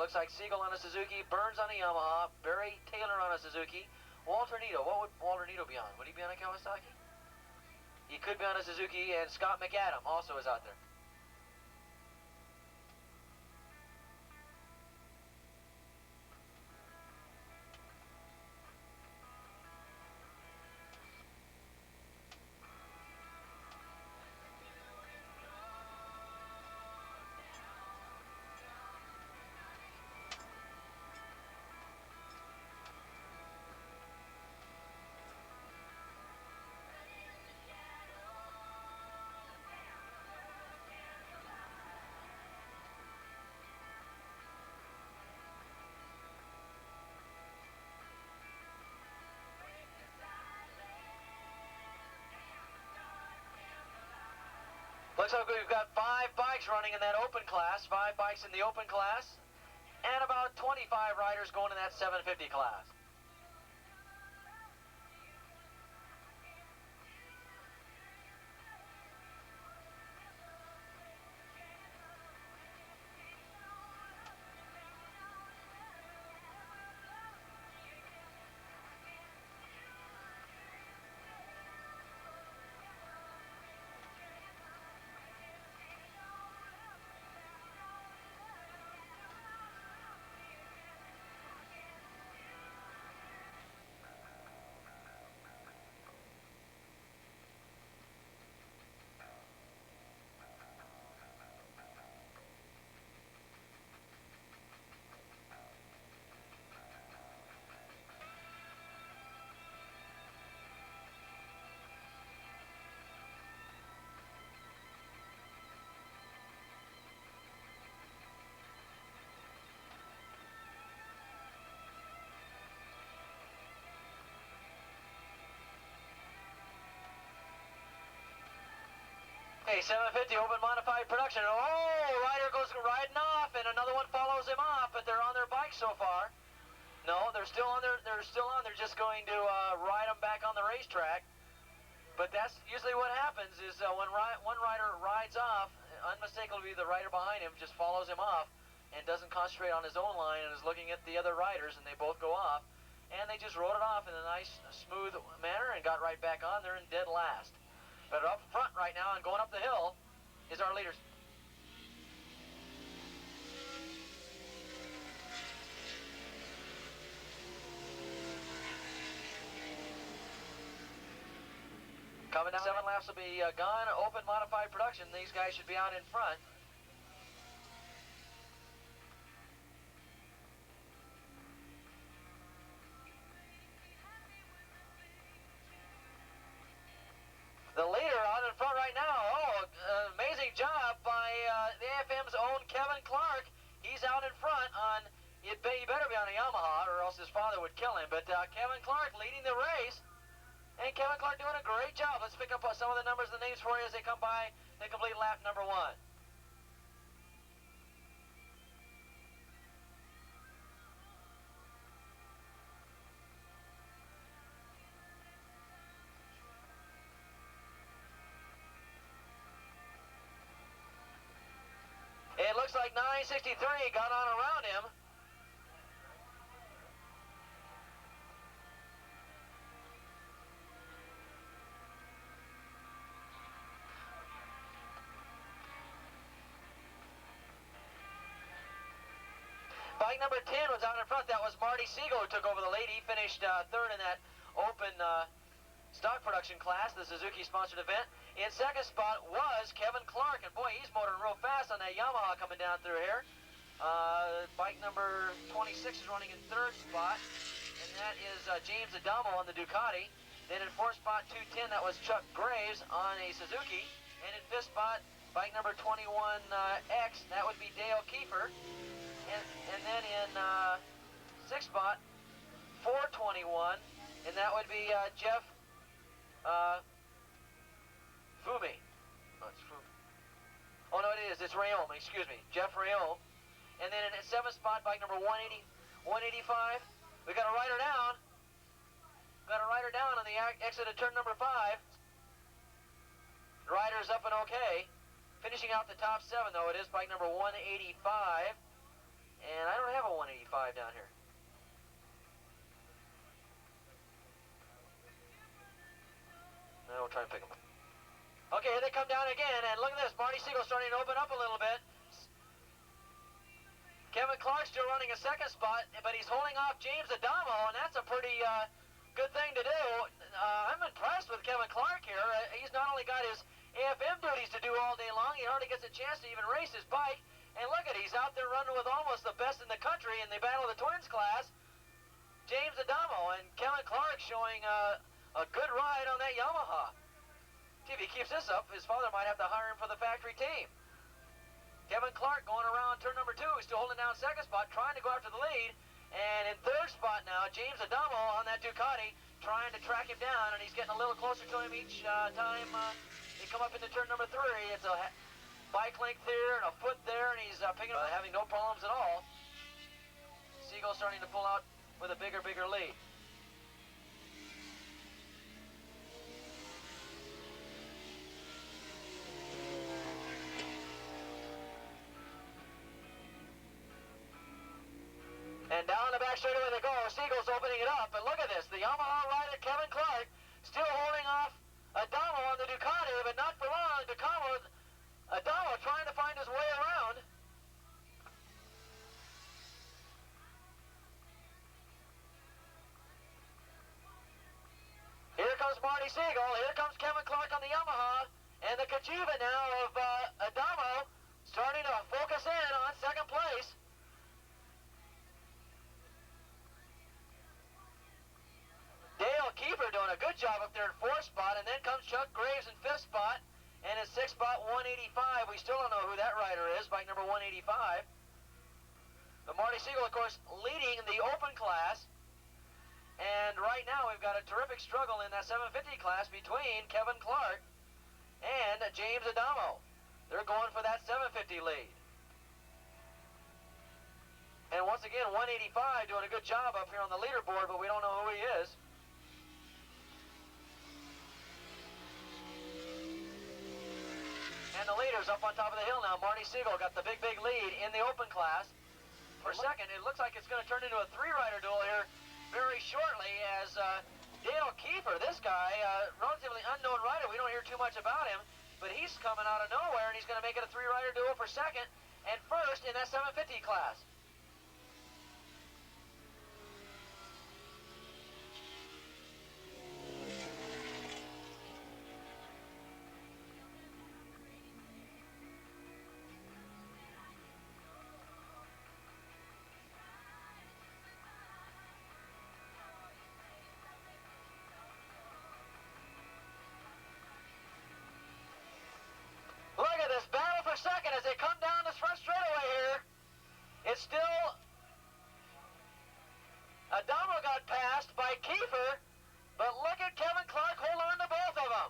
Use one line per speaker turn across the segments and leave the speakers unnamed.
looks like Siegel on a Suzuki, Burns on a Yamaha, Barry Taylor on a Suzuki, Walter Nito. What would Walter Nito be on? Would he be on a Kawasaki? He could be on a Suzuki, and Scott McAdam also is out there. Looks like we've got 5 bikes running in that open class, 5 bikes in the open class, and about 25 riders going in that 750 class. Okay, 750 open modified production. Oh, rider goes riding off, and another one follows him off, but they're on their bike so far. No, they're still on. They're just going to ride them back on the racetrack. But that's usually what happens is when one rider rides off, unmistakably the rider behind him just follows him off and doesn't concentrate on his own line and is looking at the other riders, and they both go off, and they just rode it off in a nice, smooth manner and got right back on there in dead last. But up front right now and going up the hill is our leaders. Coming down, 7 laps will be gone. Open modified production. These guys should be out in front. The leader out in front right now. Oh, amazing job by the AFM's own Kevin Clark. He's out in front on, he better be on a Yamaha or else his father would kill him. But Kevin Clark leading the race. And Kevin Clark doing a great job. Let's pick up some of the numbers and the names for you as they come by the complete lap number 1. It looks like 963 got on around him. Bike number 10 was out in front. That was Marty Siegel who took over the lead. He finished 3rd in that open stock production class, the Suzuki sponsored event. In 2nd spot was Kevin Clark, and boy, he's motoring real fast on that Yamaha coming down through here. Bike number 26 is running in 3rd spot, and that is James Adamo on the Ducati. Then in 4th spot, 210, that was Chuck Graves on a Suzuki. And in 5th spot, bike number 21X, that would be Dale Kiefer. And then in 6th spot, 421, and that would be Jeff Fumi. Oh, it's Fumi. Oh, no, it is. It's Rayome. Excuse me. Jeff Rayome. And then in 7th spot, bike number 185. We got a rider down. Got a rider down on the exit of turn number 5. The rider's up and okay. Finishing out the top 7, though, it is bike number 185. And I don't have 185 down here. Now we'll try and pick them up. Okay, here they come down again, and look at this. Marty Siegel starting to open up a little bit. Kevin Clark still running a second spot, but he's holding off James Adamo, and that's a pretty good thing to do. I'm impressed with Kevin Clark here. He's not only got his AFM duties to do all day long, he hardly gets a chance to even race his bike. And look at, he's out there running with almost the best in the country in the Battle of the Twins class, James Adamo, and Kevin Clark showing a good ride on that Yamaha. See, if he keeps this up, his father might have to hire him for the factory team. Kevin Clark going around turn number 2, he's still holding down second spot, trying to go after the lead. And in third spot now, James Adamo on that Ducati, trying to track him down, and he's getting a little closer to him each time they come up into turn number 3. It's a bike length here and a foot there, and he's picking up, having no problems at all. Siegel starting to pull out with a bigger lead. And down the back straightaway they go. Siegel's opening it up, but look at this. The Yamaha rider Kevin Clark still holding off Adamo on the Ducati, but not for long. Adamo trying to find his way around. Here comes Marty Siegel. Here comes Kevin Clark on the Yamaha. And the Kajiva now of Adamo starting to focus in on second place. Dale Kiefer doing a good job up there in fourth spot, and then comes Chuck Graves in fifth spot, and in sixth spot, 185. We still don't know who that rider is, bike number 185. But Marty Siegel, of course, leading the open class, and right now we've got a terrific struggle in that 750 class between Kevin Clark and James Adamo. They're going for that 750 lead. And once again, 185 doing a good job up here on the leaderboard, but we don't know who he is. And the leader's up on top of the hill now. Marty Siegel got the big lead in the open class. For second, it looks like it's going to turn into a 3-rider duel here very shortly as Dale Kiefer, this guy, relatively unknown rider, we don't hear too much about him, but he's coming out of nowhere and he's going to make it a 3-rider duel for second and first in that 750 class. Second as they come down this front straightaway here. It's still Adamo got passed by Kiefer, but look at Kevin Clark hold on to both of them.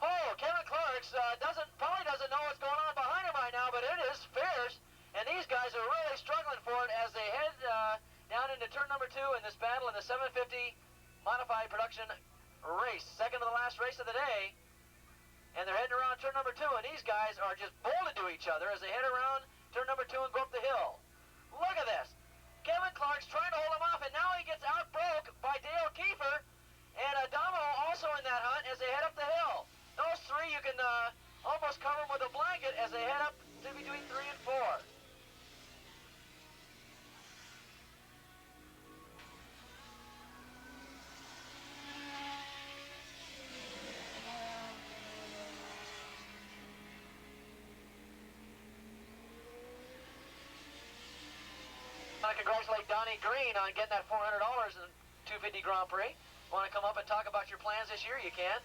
Oh, Kevin Clark probably doesn't know what's going on behind him right now, but it is fierce, and these guys are really struggling for it as they head down into turn number 2 in this battle in the 750 modified production race, second to the last race of the day. And they're heading around turn number 2, and these guys are just bolted to each other as they head around turn number 2 and go up the hill. Look at this. Kevin Clark's trying to hold him off, and now he gets outbroke by Dale Kiefer, and Adamo also in that hunt as they head up the hill. Those three you can almost cover them with a blanket as they head up to between 3 and 4. I want to congratulate Donnie Green on getting that $400 in 250 Grand Prix. Want to come up and talk about your plans this year? You can.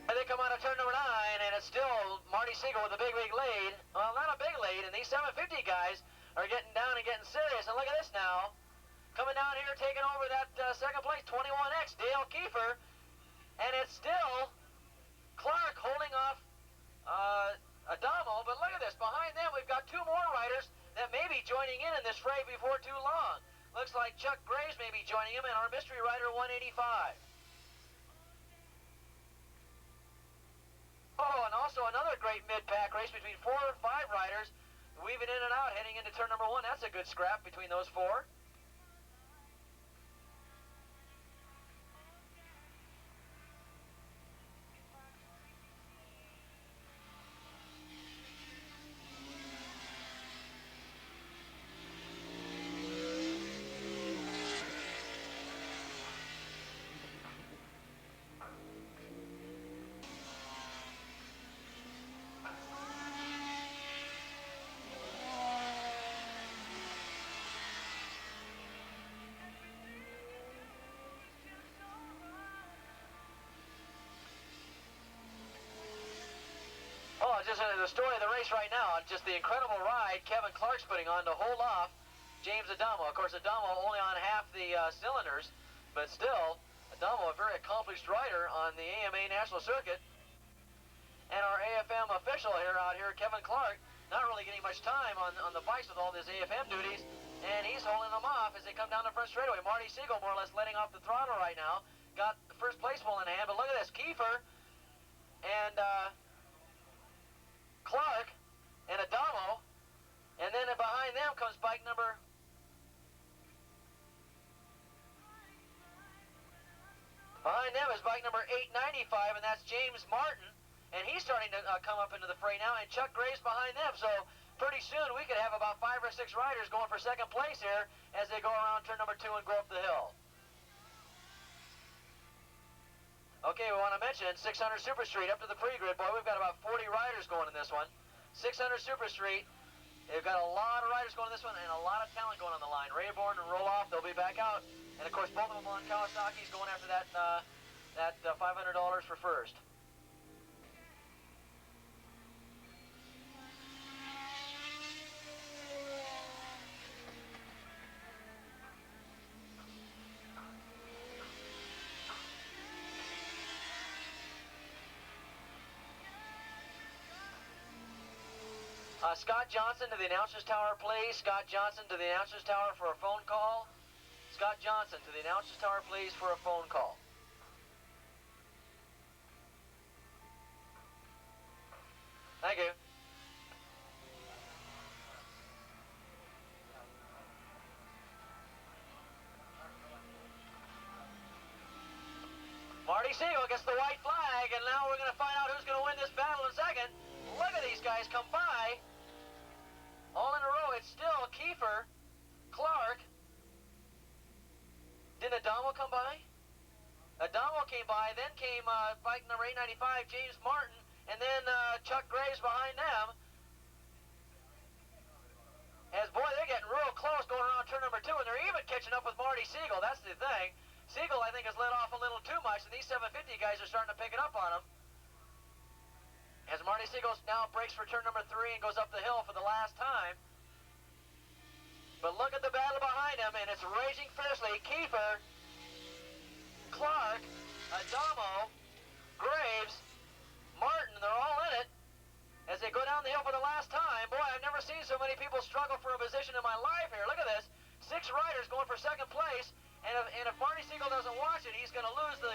And they come out of turn number 9, and it's still Marty Siegel with a big lead. Well, not a big lead, and these 750 guys are getting down and getting serious. And look at this now. Coming down here, taking over that second place, 21X, Dale Kiefer. And it's still Clark holding off Adamo. But look at this. Behind them, we've got 2 more riders that may be joining in this fray before too long. Looks like Chuck Graves may be joining him, and our mystery rider 185. Oh, and also another great mid-pack race between 4 or 5 riders, weaving in and out, heading into turn number 1. That's a good scrap between those 4. Oh, just the story of the race right now, just the incredible ride Kevin Clark's putting on to hold off James Adamo. Of course, Adamo only on half the cylinders, but still, Adamo, a very accomplished rider on the AMA National Circuit. And our AFM official out here, Kevin Clark, not really getting much time on the bikes with all his AFM duties, and he's holding them off as they come down the front straightaway. Marty Siegel more or less letting off the throttle right now. Got the first place pole in hand, but look at this, Kiefer and Clark and Adamo, and then behind them comes bike number... Behind them is bike number 895, and that's James Martin, and he's starting to come up into the fray now, and Chuck Graves behind them, so pretty soon we could have about 5 or 6 riders going for second place here as they go around turn number 2 and go up the hill. Okay, we want to mention 600 Super Street up to the pre-grid. Boy, we've got about 40 riders going in this one. 600 Super Street. They've got a lot of riders going in this one and a lot of talent going on the line. Rayborn and Roloff, they'll be back out. And of course, both of them on Kawasaki's going after that $500 for first. Scott Johnson to the announcer's tower, please. Scott Johnson to the announcer's tower for a phone call. Scott Johnson to the announcer's tower, please, for a phone call. Thank you. Marty Siegel gets the white flag, and now we're going to find out who's going to win this battle in a second. Look at these guys come by. All in a row. It's still Kiefer, Clark. Didn't Adamo come by? Adamo came by, then came bike number 895, James Martin, and then Chuck Graves behind them. As, boy, they're getting real close going around turn number 2, and they're even catching up with Marty Siegel. That's the thing. Siegel, I think, has let off a little too much, and these 750 guys are starting to pick it up on him. As Marty Siegel now breaks for turn number 3 and goes up the hill for the last time. But look at the battle behind him, and it's raging fiercely. Kiefer, Clark, Adamo, Graves, Martin, they're all in it as they go down the hill for the last time. Boy, I've never seen so many people struggle for a position in my life here. Look at this. 6 riders going for second place, and if Marty Siegel doesn't watch it, he's going to lose the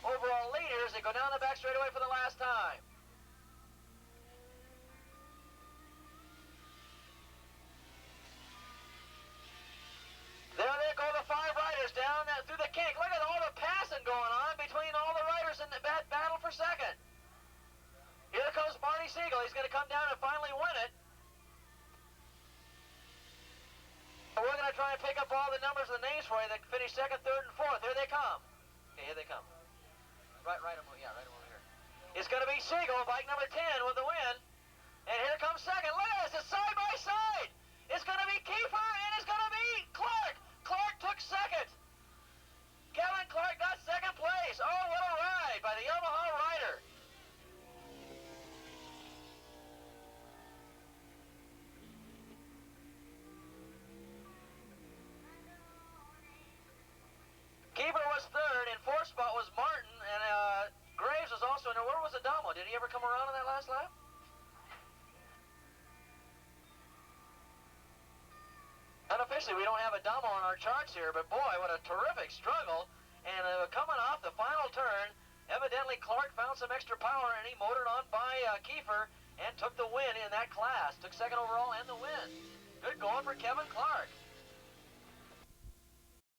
overall lead here as they go down the back straightaway for the last time. There they go, the 5 riders down through the kink. Look at all the passing going on between all the riders in the battle for second. Here comes Marty Siegel. He's going to come down and finally win it. But we're going to try and pick up all the numbers and the names for you that finish second, third, and fourth. Here they come. Okay, here they come. Right over here. It's going to be Siegel, bike number 10, with the win. And here comes second. Look at this. It's side by side. It's going to be Kiefer, and it's going to be Clark. Clark took second. Kevin Clark got second place. Oh, what a ride by the Yamaha rider. Kiefer was third, and fourth spot was Martin, and Graves was also in there. Where was Adamo? Did he ever come around on that last lap? Unofficially. Obviously, we don't have Adamo on our charts here, but boy, what a terrific struggle. And coming off the final turn, evidently Clark found some extra power, and he motored on by Kiefer and took the win in that class. Took second overall and the win. Good going for Kevin Clark.